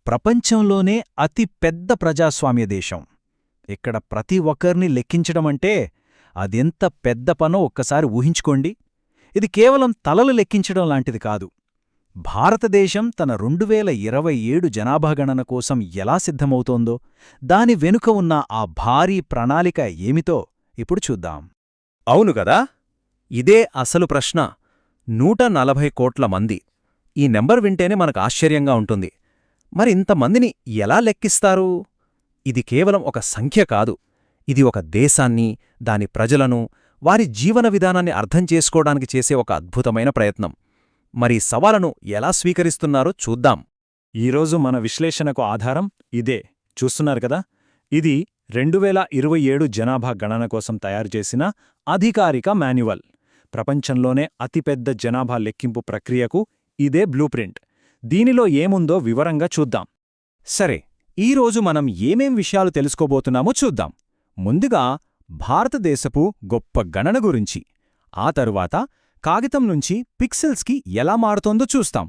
ప్రపంచంలోనే అతి పెద్ద ప్రజాస్వామ్య దేశం. ఇక్కడ ప్రతి ఒక్కర్ని లెక్కించడమంటే అదెంత పెద్ద పనో ఒక్కసారి ఊహించుకోండి. ఇది కేవలం తలలు లెక్కించడం లాంటిది కాదు. భారతదేశం తన 2027 జనాభా గణన కోసం ఎలా సిద్ధమవుతోందో, దాని వెనుక ఉన్న ఆ భారీ ప్రణాళిక ఏమితో ఇప్పుడు చూద్దాం. అవును గదా, ఇదే అసలు ప్రశ్న. 140 కోట్ల మంది. ఈ నెంబర్ వింటేనే మనకు ఆశ్చర్యంగా ఉంటుంది. మరింతమందిని ఎలా లెక్కిస్తారు? ఇది కేవలం ఒక సంఖ్య కాదు. ఇది ఒక దేశాన్ని, దాని ప్రజలను, వారి జీవన విధానాన్ని అర్థం చేసుకోవడానికి చేసే ఒక అద్భుతమైన ప్రయత్నం. మరి సవాలును ఎలా స్వీకరిస్తున్నారో చూద్దాం. ఈరోజు మన విశ్లేషణకు ఆధారం ఇదే. చూస్తున్నారు కదా, ఇది 2027 జనాభా గణన కోసం తయారుచేసిన అధికారిక మాన్యువల్. ప్రపంచంలోనే అతిపెద్ద జనాభా లెక్కింపు ప్రక్రియకు ఇదే బ్లూప్రింట్. దీనిలో ఏముందో వివరంగా చూద్దాం. సరే, ఈరోజు మనం ఏమేం విషయాలు తెలుసుకోబోతున్నామో చూద్దాం. ముందుగా భారతదేశపు గొప్ప గణన గురించి, ఆ తరువాత కాగితం నుంచి పిక్సెల్స్కి ఎలా మారుతోందో చూస్తాం.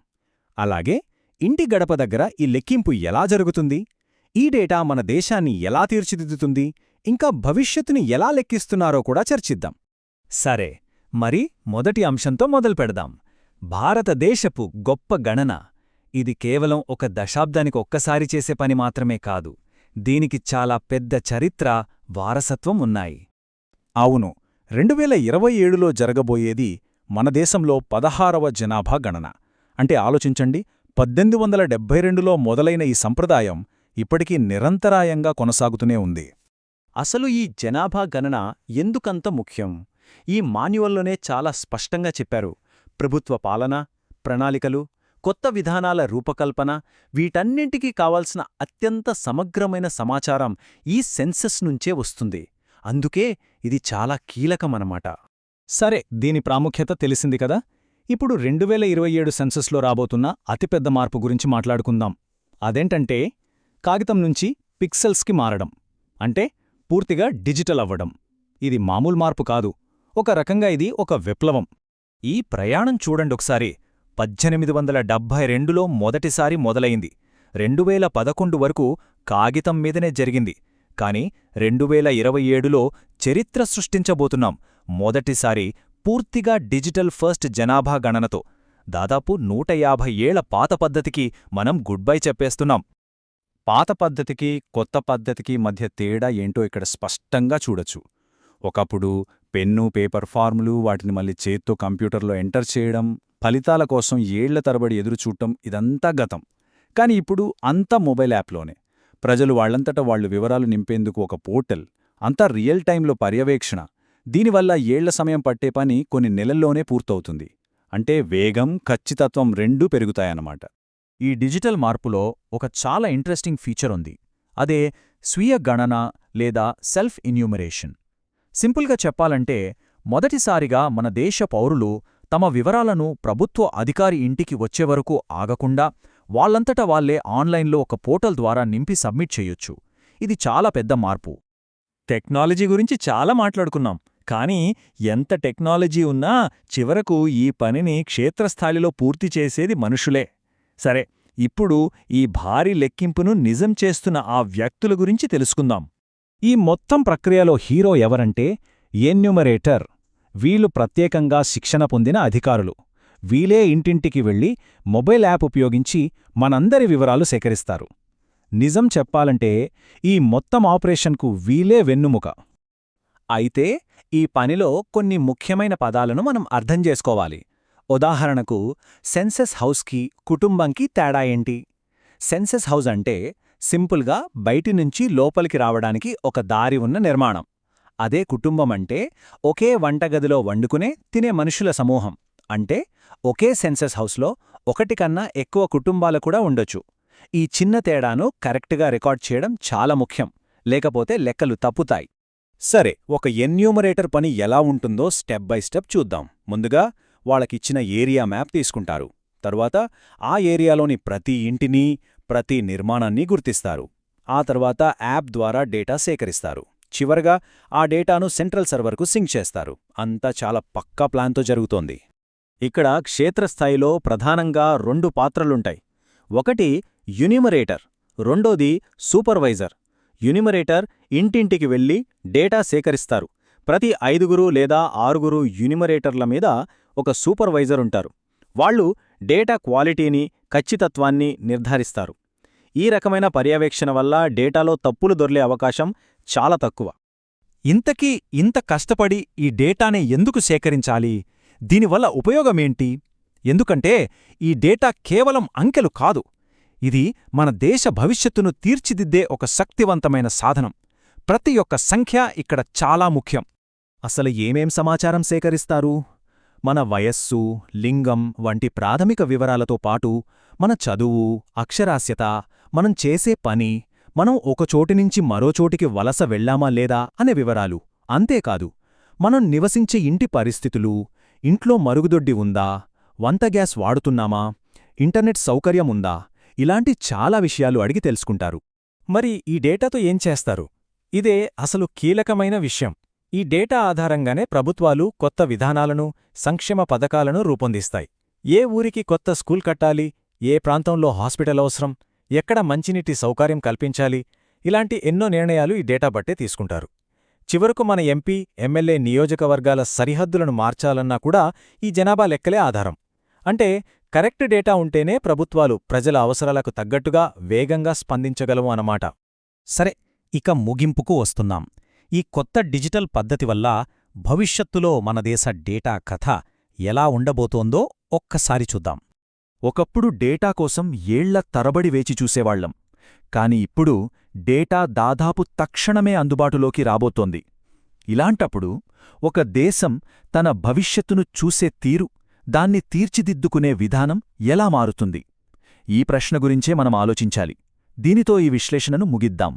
అలాగే ఇంటి గడప దగ్గర ఈ లెక్కింపు ఎలా జరుగుతుంది, ఈ డేటా మన దేశాన్ని ఎలా తీర్చిదిద్దుతుంది, ఇంకా భవిష్యత్తుని ఎలా లెక్కిస్తున్నారో కూడా చర్చిద్దాం. సరే, మరి మొదటి అంశంతో మొదలుపెడదాం. భారతదేశపు గొప్ప గణన. ఇది కేవలం ఒక దశాబ్దానికి ఒక్కసారి చేసే పని మాత్రమే కాదు. దీనికి చాలా పెద్ద చరిత్ర, వారసత్వం ఉన్నాయి. అవును, 2027లో జరగబోయేది మన దేశంలో 16వ జనాభా గణన. అంటే ఆలోచించండి, 1872లో మొదలైన ఈ సంప్రదాయం ఇప్పటికీ నిరంతరాయంగా కొనసాగుతూనే ఉంది. అసలు ఈ జనాభా గణన ఎందుకంత ముఖ్యం? ఈ మాన్యువల్లోనే చాలా స్పష్టంగా చెప్పారు. ప్రభుత్వ పాలన, ప్రణాళికలు, కొత్త విధానాల రూపకల్పన, వీటన్నింటికీ కావాల్సిన అత్యంత సమగ్రమైన సమాచారం ఈ సెన్సస్ నుంచే వస్తుంది. అందుకే ఇది చాలా కీలకమన్నమాట. సరే, దీని ప్రాముఖ్యత తెలిసింది కదా. ఇప్పుడు 2027 సెన్సస్లో రాబోతున్న అతిపెద్ద మార్పు గురించి మాట్లాడుకుందాం. అదేంటంటే కాగితం నుంచి పిక్సెల్స్కి మారడం. అంటే పూర్తిగా డిజిటల్ అవ్వడం. ఇది మామూలు మార్పు కాదు. ఒక రకంగా ఇది ఒక విప్లవం. ఈ ప్రయాణం చూడండొకసారి. 1872లో మొదటిసారి మొదలైంది. 2011 వరకు కాగితం మీదనే జరిగింది. కాని 2027లో చరిత్ర సృష్టించబోతున్నాం. మొదటిసారి పూర్తిగా డిజిటల్ ఫస్ట్ జనాభా గణనతో. దాదాపు 150 ఏళ్ల పాత పద్ధతికి మనం గుడ్ బై చెప్పేస్తున్నాం. పాత పద్ధతికి, కొత్త పద్ధతికి మధ్య తేడా ఏంటో ఇక్కడ స్పష్టంగా చూడొచ్చు. ఒకప్పుడు పెన్ను, పేపర్ ఫార్ములు, వాటిని మళ్ళీ చేత్తో కంప్యూటర్లో ఎంటర్ చేయడం, ఫలితాల కోసం ఏళ్ల తరబడి ఎదురుచూడటం, ఇదంతా గతం. కాని ఇప్పుడు అంతా మొబైల్ యాప్లోనే. ప్రజలు వాళ్లంతట వాళ్లు వివరాలు నింపేందుకు ఒక పోర్టల్, అంతా రియల్ టైంలో పర్యవేక్షణ. దీనివల్ల ఏళ్ల సమయం పట్టే పని కొన్ని నెలల్లోనే పూర్తవుతుంది. అంటే వేగం, ఖచ్చితత్వం రెండూ పెరుగుతాయన్నమాట. ఈ డిజిటల్ మార్పులో ఒక చాలా ఇంట్రెస్టింగ్ ఫీచర్ ఉంది. అదే స్వీయ గణన లేదా సెల్ఫ్ ఇన్యూమరేషన్. సింపుల్గా చెప్పాలంటే, మొదటిసారిగా మన దేశ పౌరులు తమ వివరాలను ప్రభుత్వ అధికారి ఇంటికి వచ్చేవరకు ఆగకుండా వాళ్లంతట వాళ్లే ఆన్లైన్లో ఒక పోర్టల్ ద్వారా నింపి సబ్మిట్ చెయ్యొచ్చు. ఇది చాలా పెద్ద మార్పు. టెక్నాలజీ గురించి చాలా మాట్లాడుకున్నాం. కానీ ఎంత టెక్నాలజీ ఉన్నా చివరకు ఈ పనిని క్షేత్రస్థాయిలో పూర్తి చేసేది మనుషులే. సరే, ఇప్పుడు ఈ భారీ లెక్కింపును నిజం చేస్తున్న ఆ వ్యక్తుల గురించి తెలుసుకుందాం. ఈ మొత్తం ప్రక్రియలో హీరో ఎవరంటే ఎన్యూమరేటర్. వీళ్ళు ప్రత్యేకంగా శిక్షణ పొందిన అధికారులు. వీలే ఇంటింటికి వెళ్లి మొబైల్ యాప్ ఉపయోగించి మనందరి వివరాలు సేకరిస్తారు. నిజం చెప్పాలంటే ఈ మొత్తం ఆపరేషన్కు వీలే వెన్నుముక. అయితే ఈ పనిలో కొన్ని ముఖ్యమైన పదాలను మనం అర్థం చేసుకోవాలి. ఉదాహరణకు, సెన్సస్ హౌస్కి, కుటుంబంకి తేడా ఏంటి? సెన్సస్ హౌస్ అంటే సింపుల్గా బయటినుంచి లోపలికి రావడానికి ఒక దారి ఉన్న నిర్మాణం. అదే కుటుంబమంటే ఒకే వంటగదిలో వండుకునే, తినే మనుషుల సమూహం. అంటే ఒకే సెన్సస్ హౌస్లో ఒకటి కన్నా ఎక్కువ కుటుంబాలు కూడా ఉండొచ్చు. ఈ చిన్న తేడాను కరెక్ట్గా రికార్డ్ చేయడం చాలా ముఖ్యం. లేకపోతే లెక్కలు తప్పుతాయి. సరే, ఒక ఎన్యూమరేటర్ పని ఎలా ఉంటుందో స్టెప్ బై స్టెప్ చూద్దాం. ముందుగా వాళ్ళకిచ్చిన ఏరియా మ్యాప్ తీసుకుంటారు. తరువాత ఆ ఏరియాలోని ప్రతి ఇంటినీ, ప్రతి నిర్మాణాన్ని గుర్తిస్తారు. ఆ తర్వాత యాప్ ద్వారా డేటా సేకరిస్తారు. చివరగా ఆ డేటాను సెంట్రల్ సర్వర్కు సింక్ చేస్తారు. అంతా చాలా పక్కా ప్లాన్తో జరుగుతోంది. ఇక్కడ క్షేత్రస్థాయిలో ప్రధానంగా 2 పాత్రలుంటాయి. ఒకటి యునిమరేటర్, రెండోది సూపర్వైజర్. యునిమరేటర్ ఇంటింటికి వెళ్లి డేటా సేకరిస్తారు. ప్రతి 5 లేదా 6 యునిమరేటర్ల మీద ఒక సూపర్వైజర్ ఉంటారు. వాళ్ళు డేటా క్వాలిటీని, ఖచ్చితత్వాన్ని నిర్ధారిస్తారు. ఈ రకమైన పర్యవేక్షణ వల్ల డేటాలో తప్పులు దొర్లే అవకాశం చాలా తక్కువ. ఇంతకీ ఇంత కష్టపడి ఈ డేటాని ఎందుకు సేకరించాలి? దీనివల్ల ఉపయోగమేంటి? ఎందుకంటే ఈ డేటా కేవలం అంకెలు కాదు. ఇది మన దేశ భవిష్యత్తును తీర్చిదిద్దే ఒక శక్తివంతమైన సాధనం. ప్రతి ఒక్క సంఖ్య ఇక్కడ చాలా ముఖ్యం. అసలు ఏమేం సమాచారం సేకరిస్తారు? మన వయస్సు, లింగం వంటి ప్రాథమిక వివరాలతో పాటు మన చదువు, అక్షరాస్యత, మనం చేసే పని, మనం ఒకచోటినుంచి మరోచోటికి వలస వెళ్లామా లేదా అనే వివరాలు. అంతేకాదు, మనం నివసించే ఇంటి పరిస్థితులు, ఇంట్లో మరుగుదొడ్డి ఉందా, వంట గ్యాస్ వాడుతున్నామా, ఇంటర్నెట్ సౌకర్యం ఉందా, ఇలాంటి చాలా విషయాలు అడిగి తెలుసుకుంటారు. మరి ఈ డేటాతో ఏం చేస్తారు? ఇదే అసలు కీలకమైన విషయం. ఈ డేటా ఆధారంగానే ప్రభుత్వాలు కొత్త విధానాలను, సంక్షేమ పథకాలను రూపొందిస్తాయి. ఏ ఊరికి కొత్త స్కూల్ కట్టాలి, ఏ ప్రాంతంలో హాస్పిటల్ అవసరం, ఎక్కడ మంచినీటి సౌకర్యం కల్పించాలి, ఇలాంటి ఎన్నో నిర్ణయాలు ఈ డేటా బట్టే తీసుకుంటారు. చివరకు మన ఎంపీ, ఎమ్మెల్యే నియోజకవర్గాల సరిహద్దులను మార్చాలన్నా కూడా ఈ జనాభా లెక్కలే ఆధారం. అంటే కరెక్ట్ డేటా ఉంటేనే ప్రభుత్వాలు ప్రజల అవసరాలకు తగ్గట్టుగా వేగంగా స్పందించగలవు అన్నమాట. సరే, ఇక ముగింపుకు వస్తున్నాం. ఈ కొత్త డిజిటల్ పద్ధతి వల్ల భవిష్యత్తులో మన దేశ డేటా కథ ఎలా ఉండబోతోందో ఒక్కసారి చూద్దాం. ఒకప్పుడు డేటా కోసం ఏళ్ల తరబడి వేచి చూసేవాళ్లం. కాని ఇప్పుడు డేటా దాదాపు తక్షణమే అందుబాటులోకి రాబోతోంది. ఇలాంటప్పుడు ఒక దేశం తన భవిష్యత్తును చూసే తీరు, దాన్ని తీర్చిదిద్దుకునే విధానం ఎలా మారుతుంది? ఈ ప్రశ్న గురించే మనం ఆలోచించాలి. దీనితో ఈ విశ్లేషణను ముగిద్దాం.